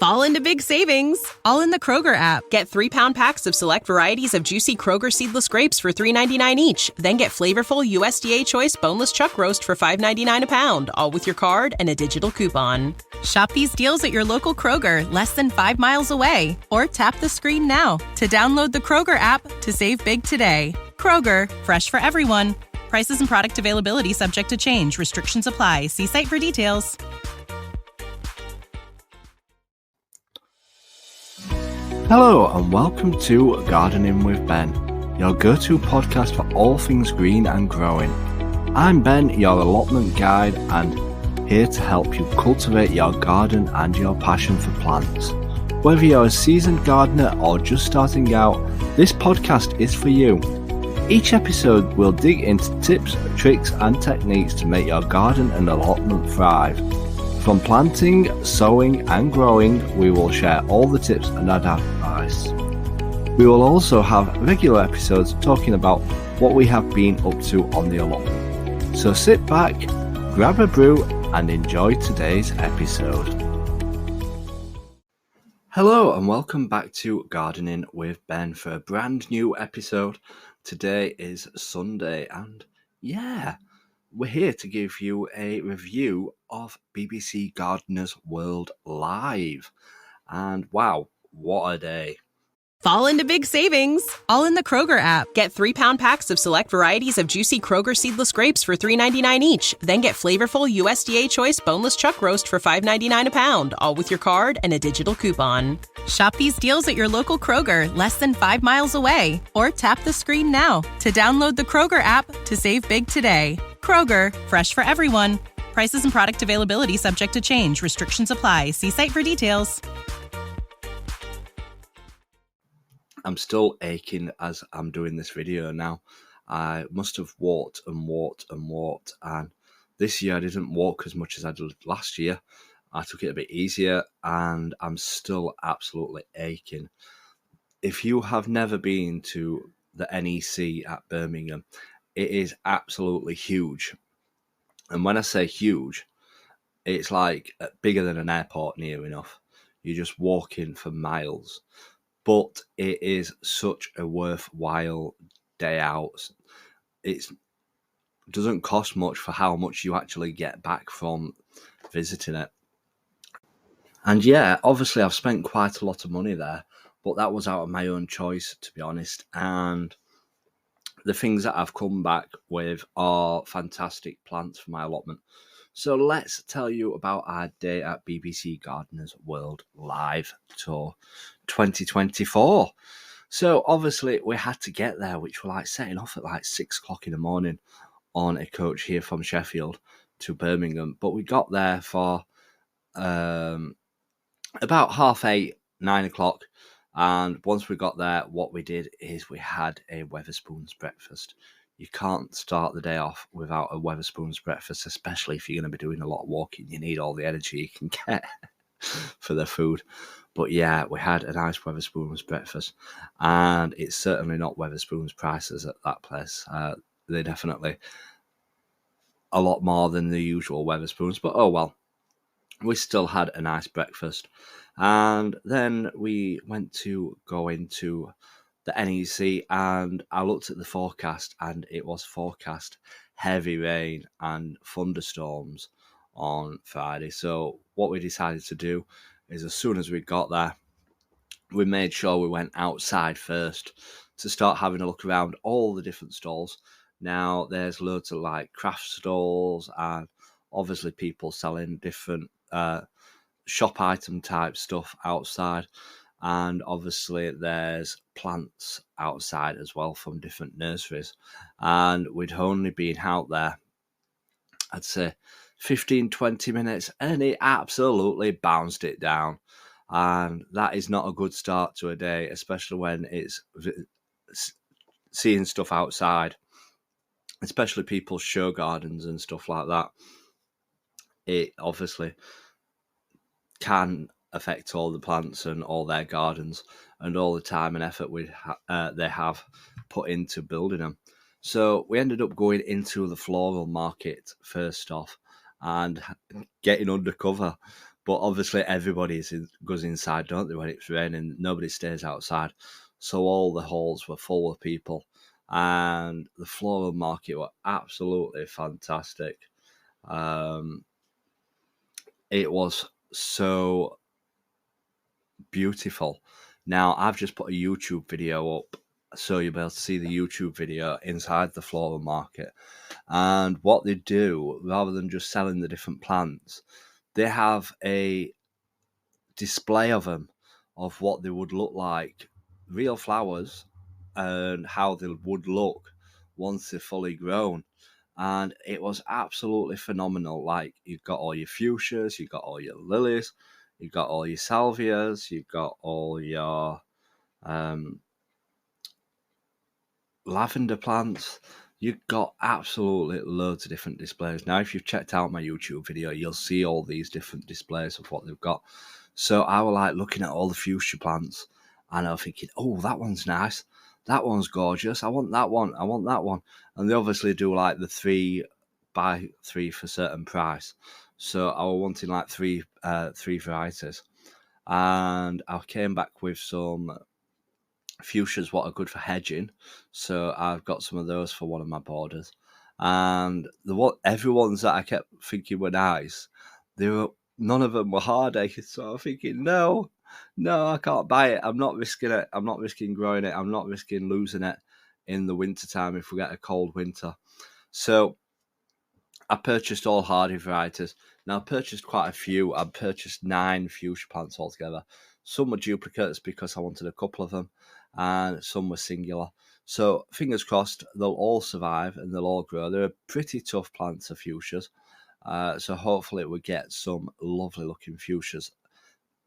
Fall into big savings, all in the Kroger app. Get 3-pound packs of select varieties of juicy Kroger seedless grapes for $3.99 each. Then get flavorful USDA Choice boneless chuck roast for $5.99 a pound, all with your card and a digital coupon. Shop these deals at your local Kroger, less than 5 miles away. Or tap the screen now to download the Kroger app to save big today. Kroger, fresh for everyone. Prices and product availability subject to change. Restrictions apply. See site for details. Hello and welcome to Gardening with Ben, your go-to podcast for all things green and growing. I'm Ben, your allotment guide, and here to help you cultivate your garden and your passion for plants. Whether you're a seasoned gardener or just starting out, this podcast is for you. Each episode will dig into tips, tricks and techniques to make your garden and allotment thrive. From planting, sowing and growing, we will share all the tips and advice. We will also have regular episodes talking about what we have been up to on the allotment. So sit back, grab a brew and enjoy today's episode. Hello and welcome back to Gardening with Ben for a brand new episode. Today is Sunday and we're here to give you a review of BBC Gardener's World Live. And wow, what a day. Fall into big savings, all in the Kroger app. Get 3-pound packs of select varieties of juicy Kroger seedless grapes for $3.99 each. Then get flavorful USDA Choice boneless chuck roast for $5.99 a pound, all with your card and a digital coupon. Shop these deals at your local Kroger, less than 5 miles away. Or tap the screen now to download the Kroger app to save big today. Kroger, fresh for everyone. Prices and product availability subject to change. Restrictions apply. See site for details. I'm still aching as I'm doing this video now. I must have walked, and this year I didn't walk as much as I did last year. I took it a bit easier and I'm still absolutely aching. If you have never been to the NEC at Birmingham, it is absolutely huge. And when I say huge, it's like bigger than an airport near enough. You're just walking for miles. But it is such a worthwhile day out. It doesn't cost much for how much you actually get back from visiting it. And yeah, obviously I've spent quite a lot of money there, but that was out of my own choice, to be honest. And the things that I've come back with are fantastic plants for my allotment. So let's tell you about our day at BBC Gardener's World Live Tour 2024. So obviously we had to get there, which were like setting off at like 6 o'clock in the morning on a coach here from Sheffield to Birmingham. But we got there for about 8:30, 9 o'clock. And once we got there, what we did is we had a Wetherspoons breakfast. You can't start the day off without a Wetherspoons breakfast, especially if you're going to be doing a lot of walking. You need all the energy you can get for the food. But yeah, we had a nice Wetherspoons breakfast, and it's certainly not Wetherspoons prices at that place. They're definitely a lot more than the usual Wetherspoons, but oh well. We still had a nice breakfast. And then we went to go into the NEC, and I looked at the forecast, and it was forecast heavy rain and thunderstorms on Friday. So what we decided to do is, as soon as we got there, we made sure we went outside first to start having a look around all the different stalls. Now there's loads of like craft stalls and obviously people selling different shop item type stuff outside. And obviously there's plants outside as well from different nurseries. And we'd only been out there, I'd say 15-20 minutes, and it absolutely bounced it down. And that is not a good start to a day, especially when it's seeing stuff outside, especially people's show gardens and stuff like that. It obviously can affect all the plants and all their gardens and all the time and effort they have put into building them. So we ended up going into the floral market first off and getting undercover But obviously everybody goes inside, don't they, when it's raining? Nobody stays outside. So all the halls were full of people. And the floral market were absolutely fantastic. It was so beautiful. Now, I've just put a YouTube video up, so you'll be able to see the YouTube video inside the floral market. And what they do, rather than just selling the different plants, they have a display of them, of what they would look like, real flowers, and how they would look once they're fully grown. And it was absolutely phenomenal. Like, you've got all your fuchsias, you've got all your lilies, you've got all your salvias, you've got all your lavender plants. You've got absolutely loads of different displays. Now, if you've checked out my YouTube video, you'll see all these different displays of what they've got. So I was like looking at all the fuchsia plants, and I was thinking, oh, that one's nice. That one's gorgeous. I want that one. I want that one. And they obviously do like the 3x3 for certain price. So I was wanting like three varieties. And I came back with some fuchsias what are good for hedging. So I've got some of those for one of my borders. And everyone's that I kept thinking were nice, none of them were hardy. So I'm thinking, no, I can't buy it. I'm not risking it. I'm not risking growing it. I'm not risking losing it in the winter time if we get a cold winter. So I purchased all hardy varieties. Now, I purchased quite a few. I purchased 9 fuchsia plants altogether. Some were duplicates because I wanted a couple of them, and some were singular. So fingers crossed, they'll all survive and they'll all grow. They're pretty tough plants of fuchsias. So hopefully we get some lovely looking fuchsias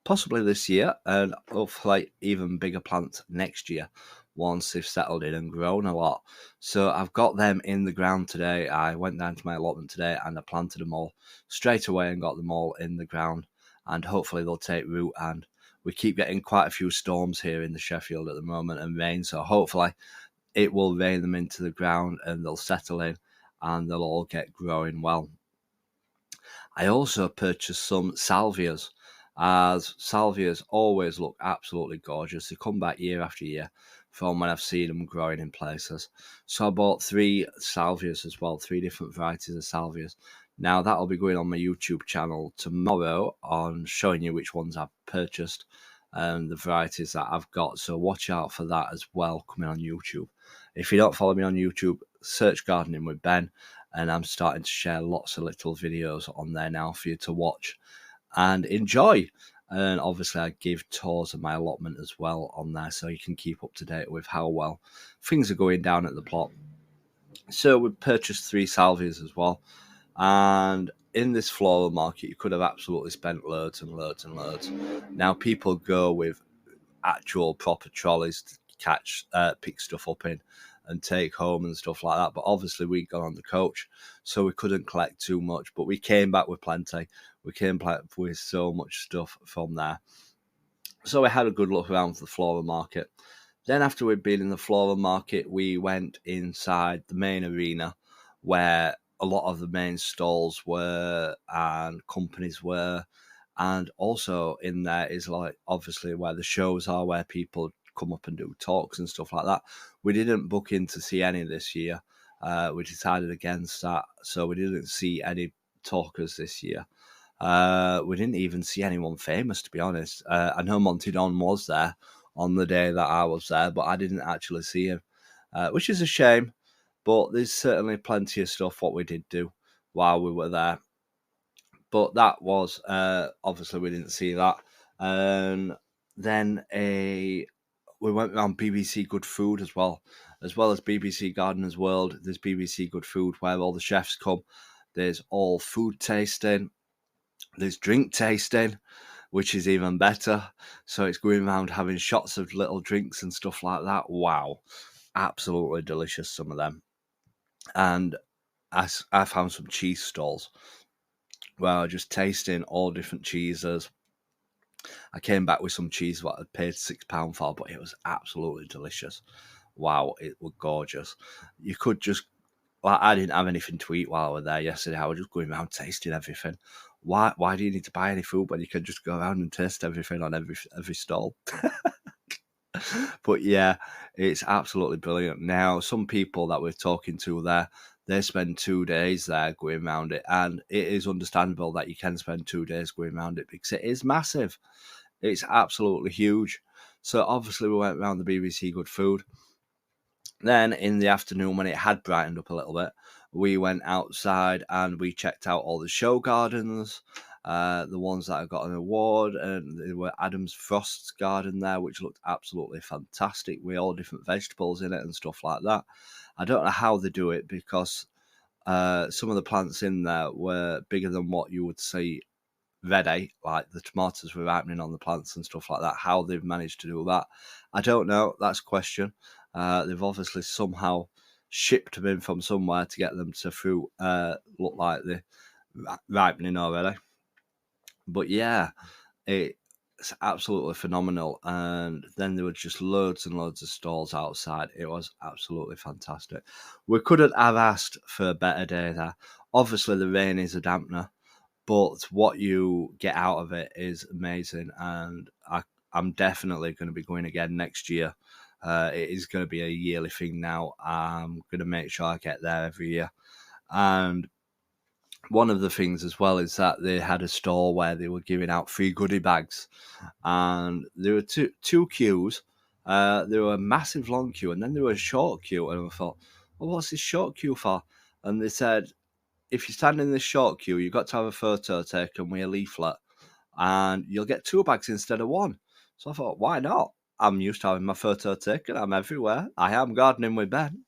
possibly this year, and hopefully even bigger plants next year once they've settled in and grown a lot. So I've got them in the ground today. I went down to my allotment today and I planted them all straight away and got them all in the ground, and hopefully they'll take root. And we keep getting quite a few storms here in the Sheffield at the moment, and rain, so hopefully it will rain them into the ground and they'll settle in and they'll all get growing well. I also purchased some salvias, as salvias always look absolutely gorgeous. They come back year after year from when I've seen them growing in places. So I bought 3 salvias as well, 3 different varieties of salvias. Now that'll be going on my YouTube channel tomorrow on showing you which ones I've purchased and the varieties that I've got. So watch out for that as well coming on YouTube. If you don't follow me on YouTube, search Gardening with Ben, and I'm starting to share lots of little videos on there now for you to watch and enjoy. And obviously I give tours of my allotment as well on there, so you can keep up to date with how well things are going down at the plot. So we purchased 3 salvias as well. And in this floral market, you could have absolutely spent loads and loads and loads. Now people go with actual proper trolleys to pick stuff up in and take home and stuff like that. But obviously we got on the coach, so we couldn't collect too much. But we came back with plenty. We came back with so much stuff from there. So we had a good look around for the floral market. Then after we'd been in the floral market, we went inside the main arena where a lot of the main stalls were and companies were. And also in there is like obviously where the shows are, where people come up and do talks and stuff like that. We didn't book in to see any this year. We decided against that. So we didn't see any talkers this year. We didn't even see anyone famous, to be honest. I know Monty Don was there on the day that I was there, but I didn't actually see him, which is a shame. But there's certainly plenty of stuff what we did do while we were there. But that was, obviously we didn't see that. And then we went around BBC Good Food as well as BBC Gardener's World. There's BBC Good Food where all the chefs come. There's all food tasting. There's drink tasting, which is even better. So it's going around having shots of little drinks and stuff like that. Wow, absolutely delicious, some of them. And I found some cheese stalls where I was just tasting all different cheeses. I came back with some cheese what I'd paid £6 for, but it was absolutely delicious. Wow, it was gorgeous. You could just, I didn't have anything to eat while I was there yesterday. I was just going around tasting everything. why do you need to buy any food when you can just go around and taste everything on every stall? But yeah, it's absolutely brilliant. Now, some people that we're talking to there, they spend 2 days there going around it, and it is understandable that you can spend 2 days going around it because it is massive. It's absolutely huge. So obviously we went around the BBC Good Food. Then in the afternoon, when it had brightened up a little bit, we went outside and we checked out all the show gardens, the ones that have got an award, and there were Adam's Frost's garden there, which looked absolutely fantastic with all different vegetables in it and stuff like that. I don't know how they do it because some of the plants in there were bigger than what you would see ready, like the tomatoes were ripening on the plants and stuff like that. How they've managed to do that, I don't know. That's a question. They've obviously somehow shipped them in from somewhere to get them to fruit look like they're ripening already. But yeah, it's absolutely phenomenal. And then there were just loads and loads of stalls outside. It was absolutely fantastic. We couldn't have asked for a better day there. Obviously, the rain is a dampener, but what you get out of it is amazing. And I'm definitely going to be going again next year. It is going to be a yearly thing now. I'm going to make sure I get there every year. And one of the things as well is that they had a store where they were giving out free goodie bags. And there were two queues. There were a massive long queue, and then there was a short queue. And I thought, well, what's this short queue for? And they said, if you stand in this short queue, you've got to have a photo taken with a leaflet, and you'll get 2 bags instead of 1. So I thought, why not? I'm used to having my photo taken. I'm everywhere. I am gardening with Ben.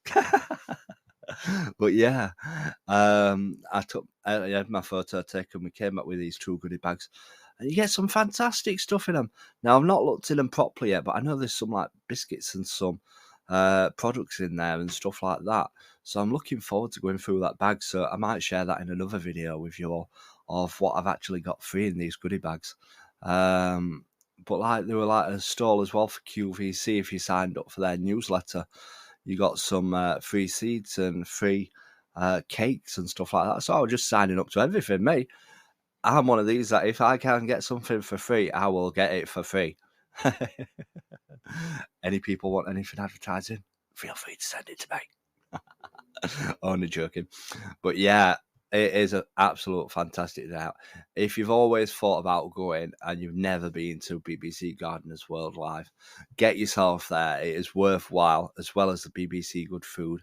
But yeah, I had my photo taken. We came up with these 2 goodie bags, and you get some fantastic stuff in them. Now, I've not looked in them properly yet, but I know there's some like biscuits and some products in there and stuff like that. So I'm looking forward to going through that bag. So I might share that in another video with you all of what I've actually got free in these goodie bags. But like there were like a stall as well for QVC. If you signed up for their newsletter, you got some free seeds and free cakes and stuff like that. So I was just signing up to everything. Me, I'm one of these that if I can get something for free, I will get it for free. Any people want anything advertising, feel free to send it to me. Only joking. But yeah, it is an absolute fantastic day out. If you've always thought about going and you've never been to BBC Gardeners World Live, get yourself there. It is worthwhile, as well as the BBC Good Food.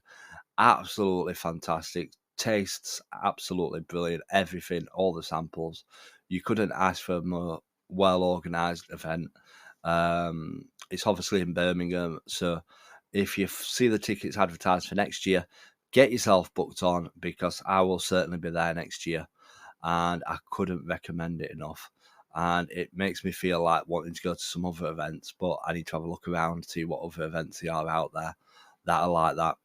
Absolutely fantastic. Tastes absolutely brilliant. Everything, all the samples. You couldn't ask for a more well-organised event. It's obviously in Birmingham, so if you see the tickets advertised for next year, get yourself booked on, because I will certainly be there next year, and I couldn't recommend it enough. And it makes me feel like wanting to go to some other events, but I need to have a look around, see what other events there are out there that are like that.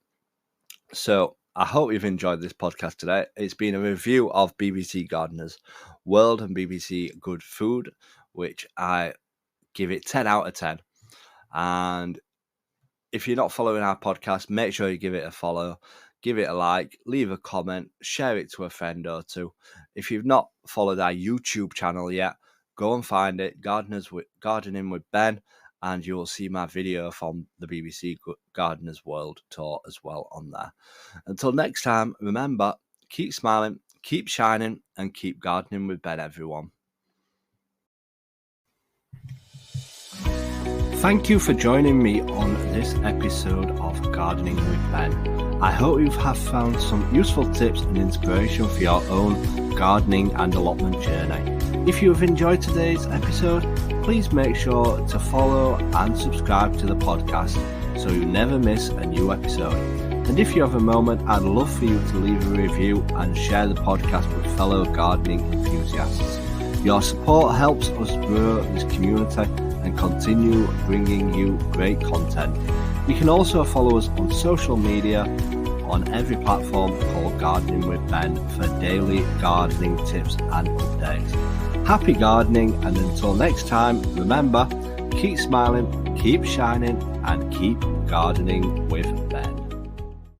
So I hope you've enjoyed this podcast today. It's been a review of BBC Gardeners World and BBC Good Food, which I give it 10 out of 10. And if you're not following our podcast, make sure you give it a follow, give it a like, leave a comment, share it to a friend or two. If you've not followed our YouTube channel yet, go and find it, Gardening with Ben, and you'll see my video from the BBC Gardeners World Tour as well on there. Until next time, remember, keep smiling, keep shining, and keep gardening with Ben, everyone. Thank you for joining me on this episode of Gardening with Ben. I hope you have found some useful tips and inspiration for your own gardening and allotment journey. If you have enjoyed today's episode, please make sure to follow and subscribe to the podcast so you never miss a new episode. And if you have a moment, I'd love for you to leave a review and share the podcast with fellow gardening enthusiasts. Your support helps us grow this community and continue bringing you great content. You can also follow us on social media on every platform called Gardening with Ben for daily gardening tips and updates. Happy gardening, and until next time, remember, keep smiling, keep shining, and keep gardening with